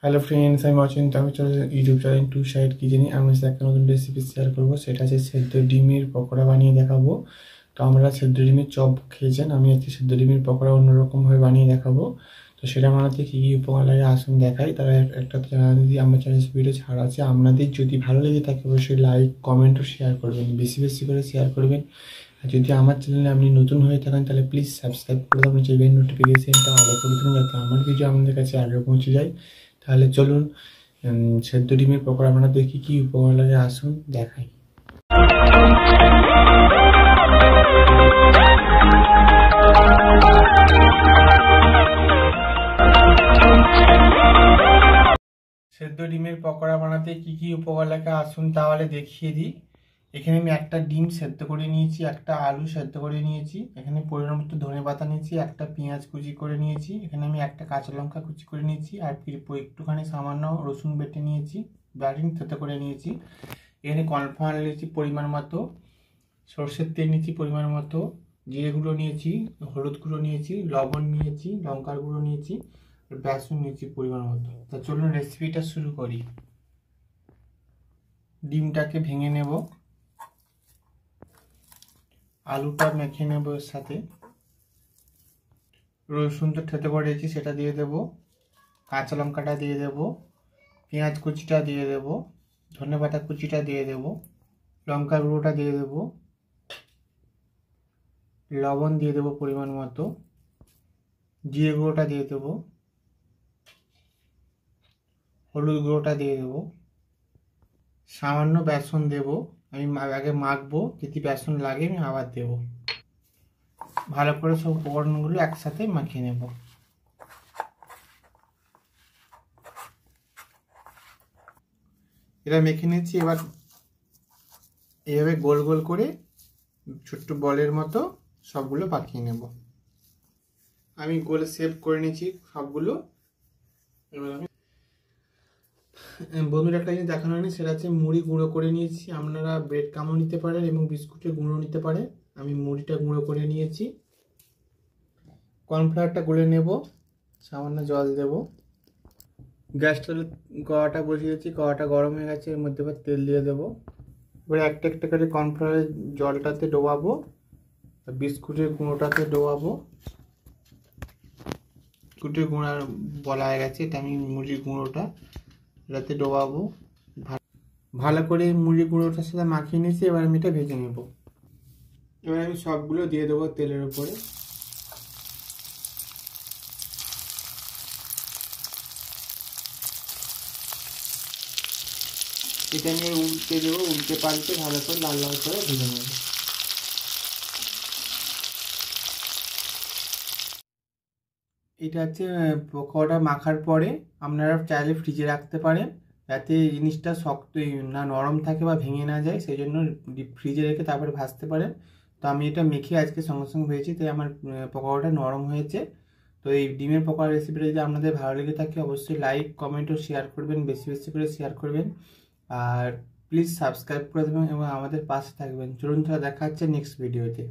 Hello friends, আমি অচিন্ত। আমি চলে ইউটিউব চ্যানেল টু সাইড কিচেনে আমি একটা নতুন রেসিপি শেয়ার করবো। সেটা আছে সেদ্ধ ডিমের পকোড়া বানিয়ে দেখাবো। তো আমরা সেদ্ধ ডিমের চপ খেয়েছেন, আমি আজকে সেদ্ধ ডিমের পকোড়া অন্যরকমভাবে বানিয়ে দেখাবো। তো সেটা বানাতে কী কী উপকরণ লাগে আসুন দেখাই। তারা একটা যদি আমার চ্যানেল ভিডিও ছাড় আছে, আপনাদের যদি ভালো লেগে থাকে অবশ্যই লাইক কমেন্ট ও শেয়ার করবেন, বেশি বেশি করে শেয়ার করবেন। আর যদি আমার চ্যানেলে আপনি নতুন হয়ে থাকেন তাহলে প্লিজ সাবস্ক্রাইব করে দেবেন, যে বেল নোটিফিকেশনটা অল করে দেবেন যাতে আমার ভিডিও আপনাদের কাছে আগে পৌঁছে যায়। তাহলে চলুন সেদ্ধ ডিমের পকোড়া বানাতে কী কী উপকরণ লাগে আসুন দেখাই। সেদ্ধ ডিমের পকোড়া বানাতে কী কী উপকরণ লাগে আসুন তাহলে দেখিয়ে দিই। এখানে আমি একটা ডিম সেদ্ধ করে নিয়েছি, একটা আলু সেদ্ধ করে নিয়েছি, এখানে পরিমাণ মতো ধনেপাতা নিয়েছি, একটা পেঁয়াজ কুচি করে নিয়েছি, এখানে আমি একটা কাঁচা লঙ্কা কুচি করে নিয়েছি, আর একটুখানি সামান্য রসুন বেটে নিয়েছি, ব্যাটিং সেদ্ধ করে নিয়েছি। এখানে কর্নফ্লাওয়ার নিয়েছি পরিমাণ মতো, সর্ষের তেল নিয়েছি পরিমাণ মতো, জিরে গুঁড়ো নিয়েছি, হলুদ গুঁড়ো নিয়েছি, লবণ নিয়েছি, লঙ্কার গুঁড়ো নিয়েছি, আর বেসন নিয়েছি পরিমাণ মতো। তা চলুন রেসিপিটা শুরু করি। ডিমটাকে ভেঙে নেব, আলুটা মেখে নেব, এর সাথে রসুন তো থেতে করে রেখেছি সেটা দিয়ে দেব, কাঁচা লঙ্কাটা দিয়ে দেব, পেঁয়াজ কুচিটা দিয়ে দেব, ধনেপাতা কুচিটা দিয়ে দেব, লঙ্কা গুঁড়োটা দিয়ে দেব, লবণ দিয়ে দেব পরিমাণ মতো, জিরে গুঁড়োটা দিয়ে দেব, হলুদ গুঁড়োটা দিয়ে দেব, সামান্য বেসন দেব। আমি আগে মাখবো, যদি বেসন লাগে আমি আবার দেব। ভালো করে সব উপকরণগুলো একসাথে মাখিয়ে নেব। এটা মেখে নিচ্ছি। এবার এইভাবে গোল গোল করে ছোট্ট বলের মতো সবগুলো পাকিয়ে নেব। আমি গোল শেপ করে নিয়েছি সবগুলো। এবার আমি বন্ধুরা একটা জিনিস দেখানো হয়নি, সেটা হচ্ছে মুড়ি গুঁড়ো করে নিয়েছি। আপনারা ব্রেড কামও নিতে পারেন এবং বিস্কুটের গুঁড়ো নিতে পারেন। আমি মুড়িটা গুঁড়ো করে নিয়েছি। কর্নফ্লাওয়ারটা গুলে নেব, সামান্য জল দেব। গ্যাসটা কড়াটা বসিয়ে দিয়েছি, কড়াটা গরম হয়ে গেছে, এর মধ্যে এবার তেল দিয়ে দেবো। এবার একটা একটা করে কর্নফ্লাওয়ারের জলটাতে ডোবাবো, বিস্কুটের গুঁড়োটাতে ডোবাবো। বিস্কুটের গুঁড়া বলা হয়ে গেছে, এটা আমি মুড়ির গুঁড়োটা এটাতে ডোবাবো। ভালো করে মুড়ির গুঁড়োটার সাথে মাখিয়ে নিয়েছি। এবার আমি এটা ভেজে নেব। এবার আমি সবগুলো দিয়ে দেবো তেলের উপরে। এটা নিয়ে উল্টে দেবো, উল্টে পাল্টে ভালো করে লাল লাল করে ভেজে নেব। এটা হচ্ছে পকোড়া মাখার পরে আপনারা চাইলে ফ্রিজে রাখতে পারেন, যাতে জিনিসটা শক্ত না নরম থাকে বা ভেঙে না যায়, সেই জন্য ফ্রিজে রেখে তারপরে ভাজতে পারেন। তো আমি এটা মেখে আজকে সঙ্গে সঙ্গে ভেজেছি, তাই আমার পকোড়াটা নরম হয়েছে। তো এই ডিমের পকোড়া রেসিপিটা যদি আপনাদের ভালো লেগে থাকে অবশ্যই লাইক কমেন্ট ও শেয়ার করবেন, বেশি বেশি করে শেয়ার করবেন। আর প্লিজ সাবস্ক্রাইব করে দেবেন এবং আমাদের পাশে থাকবেন। চলুন, তাহলে দেখা হচ্ছে নেক্সট ভিডিওতে।